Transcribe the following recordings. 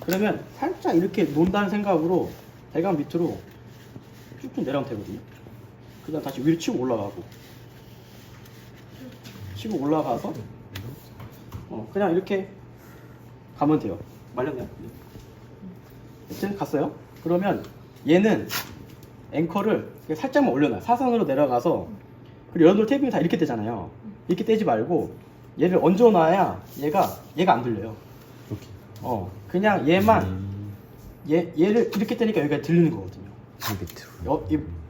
그러면 살짝 이렇게 논다는 생각으로 대각 밑으로 쭉쭉 내려가면 되거든요. 그 다음 다시 위로 치고 올라가고 치고 올라가서 그냥 이렇게 가면 돼요. 말렸나요? 여튼 갔어요. 그러면 얘는 앵커를 살짝만 올려놔요. 사선으로 내려가서, 그리고 여러분들 테이핑이 다 이렇게 떼잖아요. 이렇게 떼지 말고 얘를 얹어놔야 얘가 안 들려요. 이렇게. 그냥 얘만 얘를 이렇게 떼니까 여기가 들리는 거거든요.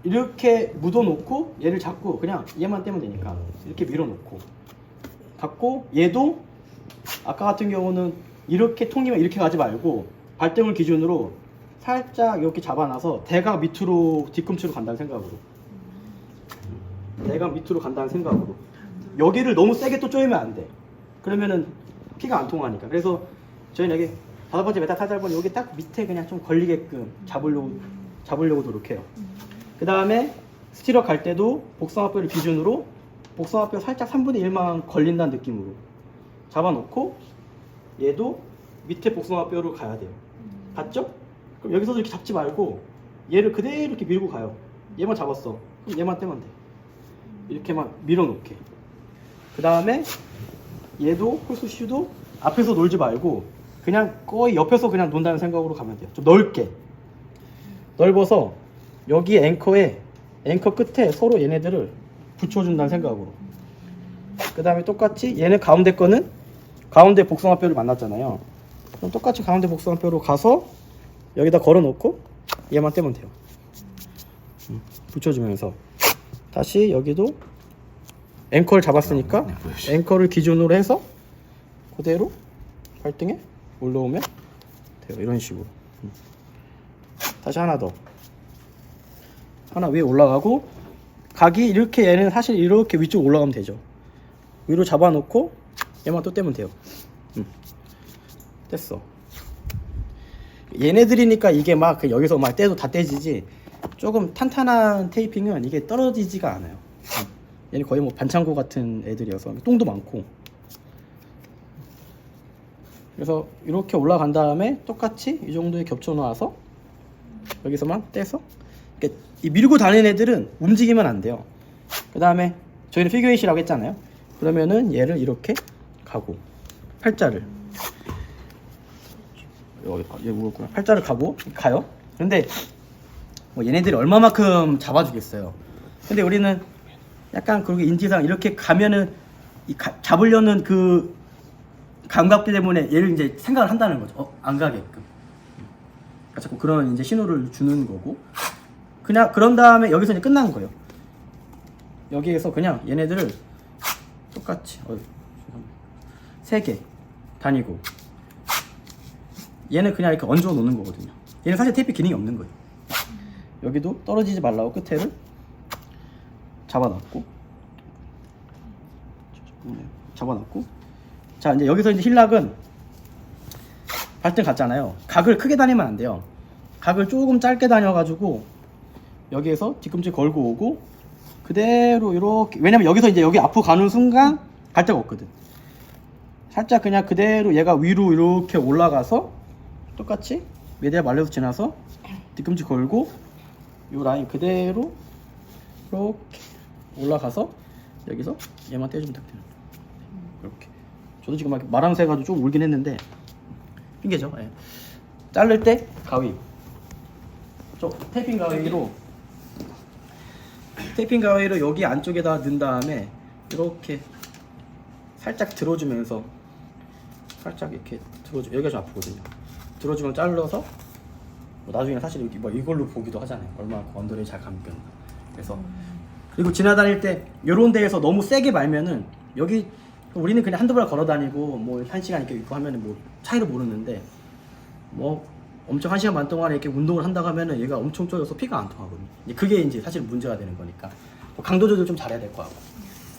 이렇게 묻어놓고 얘를 잡고 그냥 얘만 떼면 되니까 이렇게 밀어놓고 갖고, 얘도 아까 같은 경우는 이렇게 통이면 이렇게 가지 말고 발등을 기준으로 살짝 이렇게 잡아놔서 대각 밑으로 뒤꿈치로 간다는 생각으로, 대각 밑으로 간다는 생각으로. 여기를 너무 세게 또 조이면 안 돼. 그러면은 피가 안 통하니까. 그래서 저희는 여기 5번째 메타타달본 여기 딱 밑에 그냥 좀 걸리게끔 잡으려고 노력해요. 그 다음에 스티러 갈 때도 복숭아뼈를 기준으로 복숭아뼈 살짝 3분의 1만 걸린다는 느낌으로 잡아놓고, 얘도 밑에 복숭아뼈로 가야 돼요. 봤죠? 그럼 여기서도 이렇게 잡지 말고 얘를 그대로 이렇게 밀고 가요. 얘만 잡았어. 그럼 얘만 떼면 돼. 이렇게만 밀어놓게. 그 다음에 얘도 홀수슈도 앞에서 놀지 말고 그냥 거의 옆에서 그냥 논다는 생각으로 가면 돼요. 좀 넓게 넓어서 여기 앵커 끝에 서로 얘네들을 붙여준다는 생각으로. 그 다음에 똑같이 얘네 가운데 거는 가운데 복숭아뼈를 만났잖아요. 그럼 똑같이 가운데 복숭아뼈로 가서 여기다 걸어놓고 얘만 떼면 돼요. 붙여주면서 다시 여기도 앵커를 잡았으니까 앵커를 기준으로 해서 그대로 발등에 올라오면 돼요. 이런 식으로. 다시 하나 더. 하나 위에 올라가고, 각이 이렇게, 얘는 사실 이렇게 위쪽으로 올라가면 되죠. 위로 잡아놓고 얘만 또 떼면 돼요. 뗐어. 얘네들이니까 이게 막 여기서 막 떼도 다 떼지지, 조금 탄탄한 테이핑은 이게 떨어지지가 않아요. 얘는 거의 뭐 반창고 같은 애들이어서 똥도 많고. 그래서 이렇게 올라간 다음에 똑같이 이 정도에 겹쳐 놔서 여기서만 떼서, 그러니까 이 밀고 다니는 애들은 움직이면 안 돼요. 그 다음에 저희는 피규어잇이라고 했잖아요. 그러면은 얘를 이렇게 가고, 팔자를 얘 뭐였구나, 팔자를 가요. 근데 뭐 얘네들이 얼마만큼 잡아주겠어요. 근데 우리는 약간 그렇게 인지상 이렇게 가면은 잡으려는 그 감각 때문에 얘를 이제 생각을 한다는 거죠. 안 가게끔. 그러니까 자꾸 그런 이제 신호를 주는 거고, 그냥 그런 다음에 여기서 이제 끝나는 거예요. 여기에서 그냥 얘네들을 똑같이 3개 다니고, 얘는 그냥 이렇게 얹어 놓는 거거든요. 얘는 사실 테이프 기능이 없는 거예요. 여기도 떨어지지 말라고 끝에를 잡아놨고, 자, 이제 여기서 이제 힐락은 발등 갔잖아요. 각을 크게 다니면 안 돼요. 각을 조금 짧게 다녀가지고 여기에서 뒤꿈치 걸고 오고 그대로 이렇게, 왜냐면 여기서 이제 여기 앞으로 가는 순간 갈 데가 없거든. 살짝 그냥 그대로 얘가 위로 이렇게 올라가서 똑같이 메디아 말려서 지나서 뒤꿈치 걸고 이 라인 그대로 이렇게 올라가서 여기서 얘만 떼주면 딱 되는 거예요. 이렇게. 저도 지금 막 말하면서 해가지고 좀 울긴 했는데 핑계죠. 예. 자를 때 가위, 테이핑 가위로 여기 안쪽에다 넣은 다음에 이렇게 살짝 들어주면서, 살짝 이렇게 여기가 좀 아프거든요. 들어주면 잘라서 뭐 나중에 사실 여기 뭐 이걸로 보기도 하잖아요. 얼마나 언더레이 잘 감겼나. 그래서 그리고 지나다닐 때 이런 데에서 너무 세게 말면은, 여기 우리는 그냥 한두 발 걸어 다니고 뭐 1시간 이렇게 있고 하면은 뭐 차이를 모르는데, 뭐 엄청 1시간 반 동안 이렇게 운동을 한다고 하면은 얘가 엄청 쪼여서 피가 안 통하거든요. 그게 이제 사실 문제가 되는 거니까 강도 조절 좀 잘해야 될 거 같고,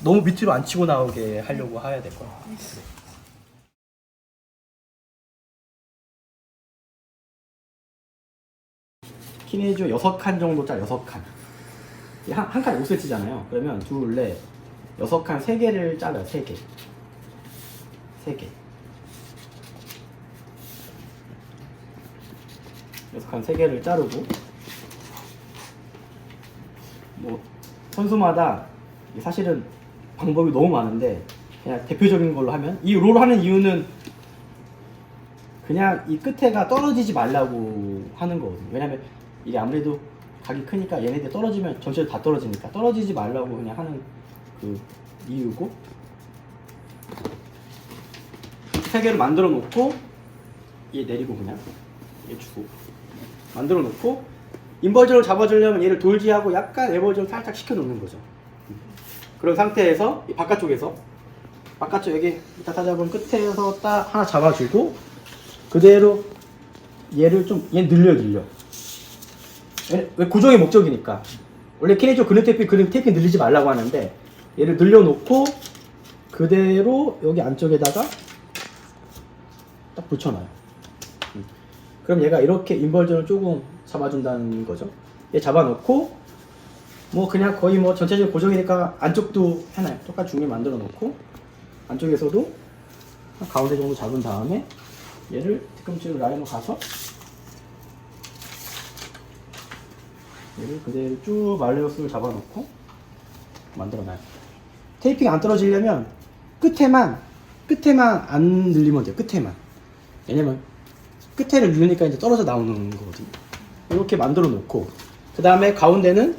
너무 밑으로 안 치고 나오게 하려고 해야 될 거 같고. 키네지오 6칸 정도 짜, 6칸. 한 칸에 5cm잖아요. 그러면 둘, 넷, 6칸 3개를 잘라요. 3개. 녀석한 3개를 자르고, 뭐 선수마다 사실은 방법이 너무 많은데 그냥 대표적인 걸로 하면, 이 롤을 하는 이유는 그냥 이 끝에가 떨어지지 말라고 하는 거거든요. 왜냐면 이게 아무래도 각이 크니까 얘네들 떨어지면 전체도 다 떨어지니까 떨어지지 말라고 그냥 하는 그 이유고, 3개를 만들어 놓고 얘 내리고 그냥 얘 주고 만들어 놓고, 인버전을 잡아주려면 얘를 돌지하고 약간 에버전 살짝 시켜 놓는 거죠. 그런 상태에서 이 바깥쪽 여기 이따 다 잡은 끝에서 딱 하나 잡아주고, 그대로 얘를 좀 얘 늘려. 왜 고정의 목적이니까. 원래 키네조 근육 테이핑 늘리지 말라고 하는데 얘를 늘려놓고 그대로 여기 안쪽에다가 딱 붙여놔요. 그럼 얘가 이렇게 인벌전을 조금 잡아준다는 거죠. 얘 잡아놓고 뭐 그냥 거의 뭐 전체적인 고정이니까 안쪽도 해놔요. 똑같이 중립 만들어 놓고 안쪽에서도 가운데 정도 잡은 다음에 얘를 뒤꿈치로 라인으로 가서 얘를 그대로 쭉 말레오스를 잡아놓고 만들어놔요. 테이핑이 안 떨어지려면 끝에만 안 늘리면 돼요. 끝에만. 왜냐면 끝에를 누르니까 이제 떨어져 나오는 거거든요. 이렇게 만들어 놓고, 그 다음에 가운데를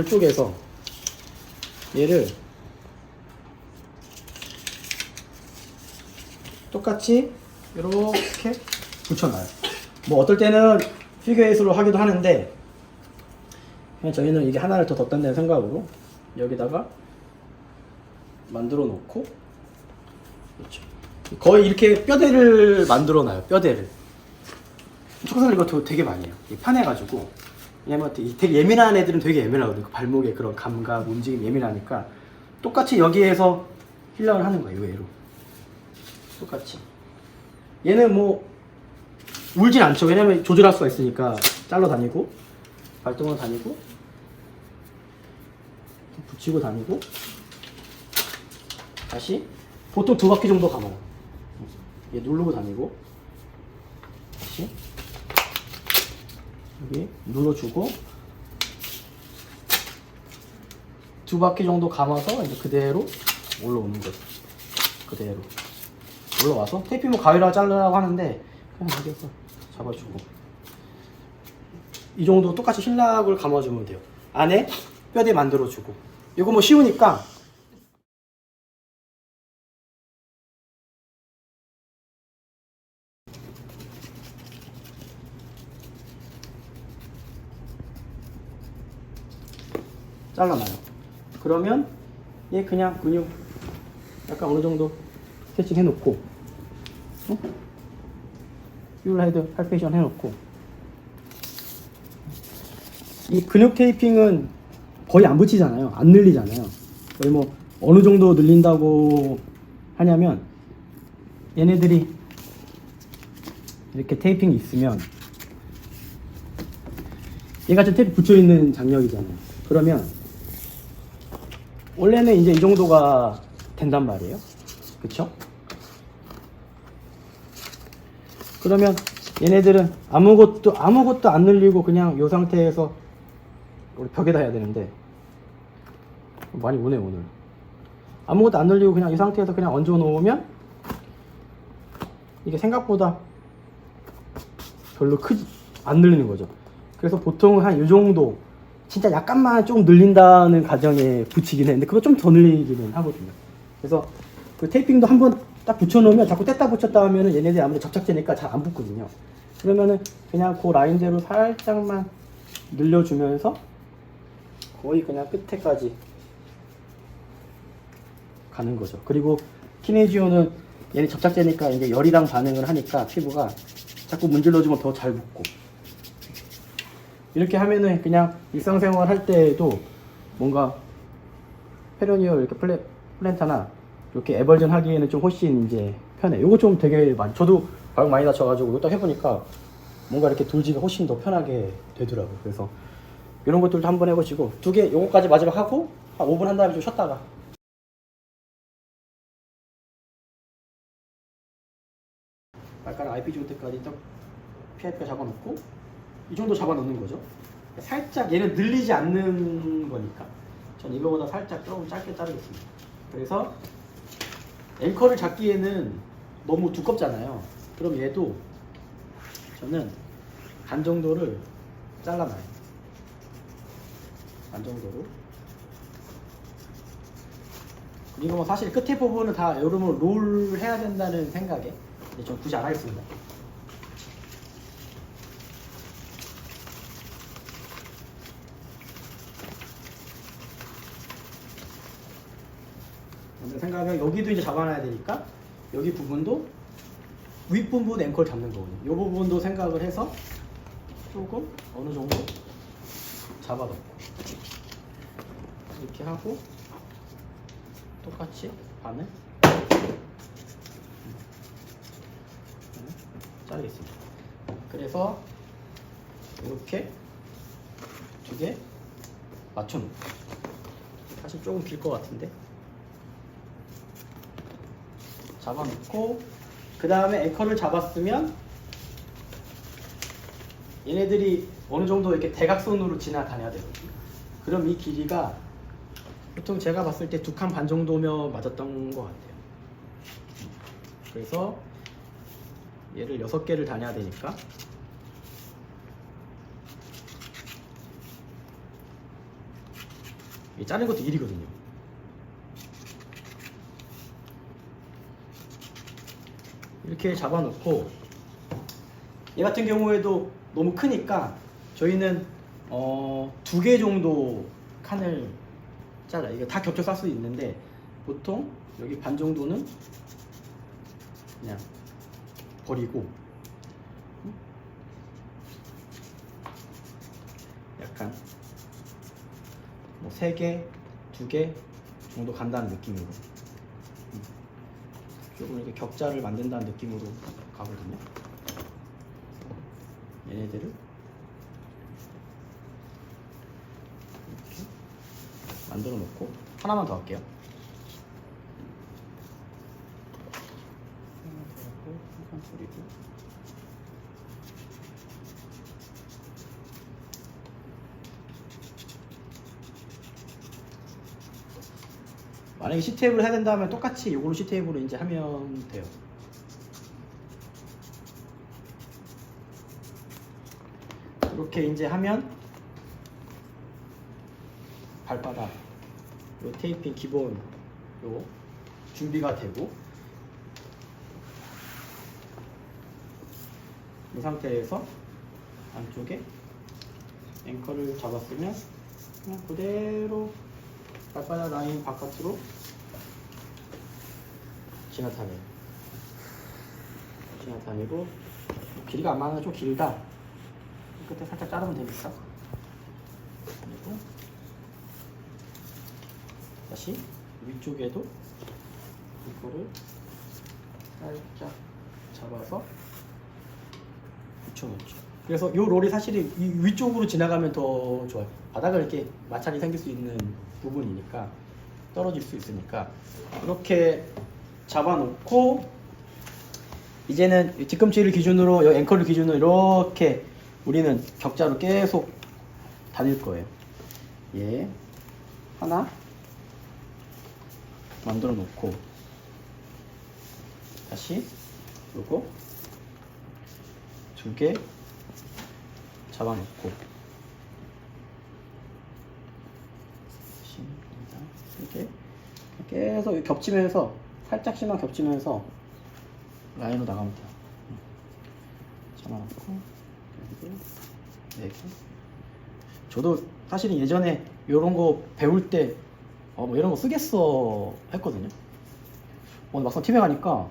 쪼개서 얘를 똑같이 이렇게 붙여놔요. 뭐 어떨 때는 피규어8으로 하기도 하는데 그냥 저희는 이게 하나를 더 덧단다는 생각으로 여기다가 만들어 놓고, 그렇죠. 거의 이렇게 뼈대를 만들어 놔요. 뼈대를. 초코살 이거 되게 많이 해요. 편해가지고. 왜냐면 되게 예민한 애들은 되게 예민하거든요. 그 발목에 그런 감각, 움직임 예민하니까 똑같이 여기에서 힐러를 하는 거예요. 얘로 똑같이. 얘는 뭐 울진 않죠. 왜냐면 조절할 수가 있으니까. 잘라 다니고 발동으로 다니고 붙이고 다니고 다시 보통 2바퀴 정도 감아요. 얘 누르고 다니고 다시 여기 눌러주고 2바퀴 정도 감아서 이제 그대로 올라오는 거죠. 그대로 올라와서 테이핑 뭐 가위로 자르라고 하는데 그냥 여기서 잡아주고 이 정도 똑같이 힐락을 감아주면 돼요. 안에 뼈대 만들어주고. 이거 뭐 쉬우니까 잘라놔요. 그러면 얘 그냥 근육 약간 어느 정도 스트레칭 해놓고, 퓨얼헤드 팔페이션 해놓고, 이 근육 테이핑은 거의 안 붙이잖아요. 안 늘리잖아요. 거의 뭐 어느 정도 늘린다고 하냐면 얘네들이 이렇게 테이핑이 있으면 얘가 지금 테이프 붙여있는 장력이잖아요. 그러면 원래는 이제 이 정도가 된단 말이에요. 그쵸? 그러면 얘네들은 아무것도 안 늘리고 그냥 이 상태에서 우리 벽에다 해야 되는데 많이 오네 오늘. 아무것도 안 늘리고 그냥 이 상태에서 그냥 얹어 놓으면 이게 생각보다 별로 안 늘리는 거죠. 그래서 보통 한 이 정도 진짜 약간만 조금 늘린다는 가정에 붙이긴 해. 근데 그거 좀 더 늘리기는 하거든요. 그래서 그 테이핑도 한번 딱 붙여놓으면 자꾸 뗐다 붙였다 하면은 얘네들이 아무래도 접착제니까 잘 안 붙거든요. 그러면은 그냥 그 라인대로 살짝만 늘려주면서 거의 그냥 끝에까지 가는 거죠. 그리고 키네지오는 얘네 접착제니까 이게 열이랑 반응을 하니까 피부가 자꾸 문질러주면 더 잘 붙고. 이렇게 하면은 그냥 일상생활 할 때에도 뭔가 페로니얼 이렇게 플랜타나 이렇게 에벌전 하기에는 좀 훨씬 이제 편해. 요거 좀 되게 많이, 저도 발목 많이 다쳐가지고 이거 딱 해보니까 뭔가 이렇게 돌지가 훨씬 더 편하게 되더라고요. 그래서 이런 것들도 한번 해보시고, 2개 요거까지 마지막 하고 한 5분 한 다음에 좀 쉬었다가 발가락 IP 줄 때까지 딱 PIP가 잡아놓고 이 정도 잡아 놓는 거죠. 살짝 얘는 늘리지 않는 거니까 전 이거보다 살짝 조금 짧게 자르겠습니다. 그래서 앵커를 잡기에는 너무 두껍잖아요. 그럼 얘도 저는 반 정도를 잘라놔요. 반 정도로. 그리고 뭐 사실 끝에 부분은 다 여러분 롤 해야 된다는 생각에 전 굳이 안 하겠습니다. 제 생각에 여기도 이제 잡아놔야 되니까 여기 부분도 윗부분 앵커를 잡는 거거든요. 이 부분도 생각을 해서 조금 어느 정도 잡아놓고 이렇게 하고 똑같이 반을 자르겠습니다. 그래서 이렇게 두 개 맞춰놓고 사실 조금 길 것 같은데 잡아놓고 그 다음에 앵커를 잡았으면 얘네들이 어느 정도 이렇게 대각선으로 지나다녀야 되거든요. 그럼 이 길이가 보통 제가 봤을 때 2칸 반 정도면 맞았던 것 같아요. 그래서 얘를 6개를 다녀야 되니까 이 자른 것도 일이거든요. 이렇게 잡아놓고 얘 같은 경우에도 너무 크니까 저희는 2개 정도 칸을 잘라요. 이게 다 겹쳐 쌀 수 있는데 보통 여기 반 정도는 그냥 버리고 약간 뭐 3개, 2개 정도 간다는 느낌으로 조금 이렇게 격자를 만든다는 느낌으로 가거든요. 얘네들을 이렇게 만들어 놓고 하나만 더 할게요. 하나 더 하고 한칸 뿌리고 만약에 C테이블을 해야 된다면 똑같이 이걸로 C테이블을 이제 하면 돼요. 이렇게 이제 하면 발바닥 요 테이핑 기본 요 준비가 되고 이 상태에서 안쪽에 앵커를 잡았으면 그냥 그대로 발바닥 라인 바깥으로 지나다니고 길이가 안 맞으면 좀 길다. 끝에 살짝 자르면 되니까. 그리고 다시 위쪽에도 이거를 살짝 잡아서 붙여놓죠. 그래서 이 롤이 사실 이 위쪽으로 지나가면 더 좋아요. 바닥을 이렇게 마찰이 생길 수 있는 부분이니까 떨어질 수 있으니까 이렇게 잡아놓고 이제는 뒤꿈치를 기준으로 여기 앵커를 기준으로 이렇게 우리는 격자로 계속 다닐 거예요. 얘 하나 만들어 놓고 다시 요거 2개 잡아놓고 이렇게 계속 겹치면서 살짝씩만 겹치면서 라인으로 나가면 돼요. 잡아놓고 그리고 4개. 저도 사실은 예전에 이런 거 배울 때 뭐 이런 거 쓰겠어 했거든요. 막상 팀에 가니까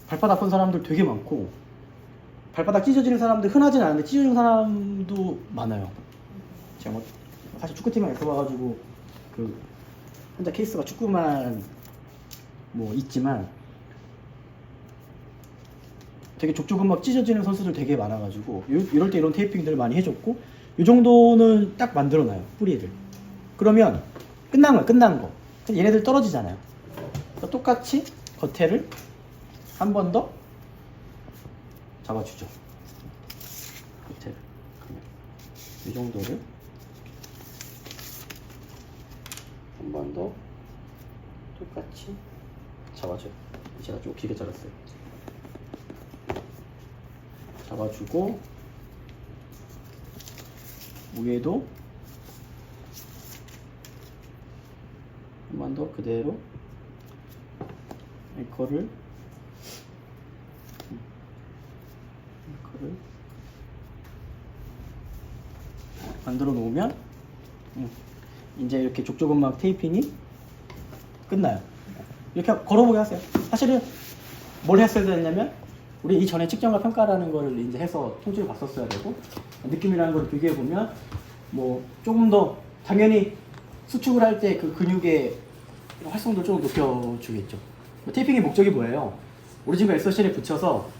발바닥 아픈 사람들 되게 많고 발바닥 찢어지는 사람들 흔하진 않은데 찢어지는 사람도 많아요. 제가 뭐 사실 축구팀에 있어봐가지고 그 혼자 케이스가 축구만 뭐 있지만 되게 족저근 막 찢어지는 선수들 되게 많아가지고 이럴 때 이런 테이핑들 많이 해줬고 이 정도는 딱 만들어놔요. 뿌리를. 그러면 끝난 거. 근데 얘네들 떨어지잖아요. 그래서 똑같이 겉에를 한 번 더 잡아주죠. 겉에를. 이 정도를 한 번 더 똑같이 잡아줘요. 제가 좀 길게 잘랐어요. 잡아주고 위에도 한 번 더 그대로 앵커를 만들어 놓으면 이제 이렇게 족저근막 테이핑이 끝나요. 이렇게 걸어보게 하세요. 사실은 뭘 했어야 됐냐면 우리 이전에 측정과 평가라는 거를 이제 해서 통째로 봤었어야 되고 느낌이라는 걸 비교해 보면 뭐 조금 더 당연히 수축을 할 때 그 근육의 활성도를 조금 높여주겠죠. 테이핑의 목적이 뭐예요? 오리진과 엑서션에 붙여서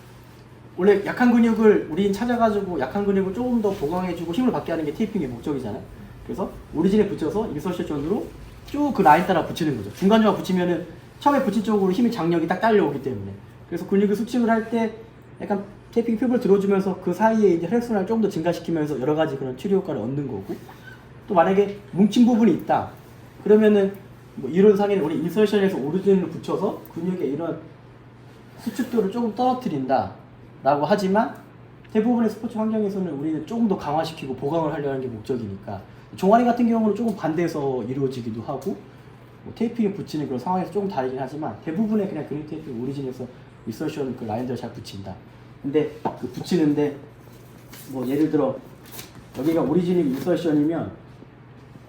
원래 약한 근육을 우린 찾아가지고 약한 근육을 조금 더 보강해주고 힘을 받게 하는 게 테이핑의 목적이잖아요. 그래서 오리진에 붙여서 인서션으로 쭉 그 라인 따라 붙이는 거죠. 중간중간 붙이면은 처음에 붙인 쪽으로 힘의 장력이 딱 딸려오기 때문에. 그래서 근육을 수축을 할 때 약간 테이핑 핍을 들어주면서 그 사이에 이제 혈액순환을 조금 더 증가시키면서 여러 가지 그런 치료 효과를 얻는 거고, 또 만약에 뭉친 부분이 있다 그러면은 뭐 이론상에는 우리 인서션에서 오리진을 붙여서 근육의 이런 수축도를 조금 떨어뜨린다 라고 하지만 대부분의 스포츠 환경에서는 우리는 조금 더 강화시키고 보강을 하려는 게 목적이니까 종아리 같은 경우는 조금 반대해서 이루어지기도 하고 뭐 테이핑을 붙이는 그런 상황에서 조금 다르긴 하지만 대부분의 그냥 근육 테이핑 오리진에서 인서션 그 라인들을 잘 붙인다. 근데 그 붙이는데 뭐 예를 들어 여기가 오리진이 인서션이면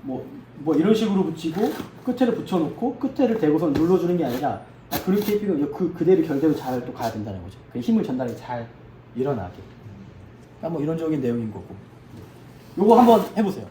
뭐 이런 식으로 붙이고 끝에를 붙여놓고 끝에를 대고서 눌러주는 게 아니라 근육 테이핑은 그대로 결대로 잘 또 가야 된다는 거죠. 그 힘을 전달이 잘 일어나게. 그러니까 뭐 이론적인 내용인 거고. 요거 한번 해보세요.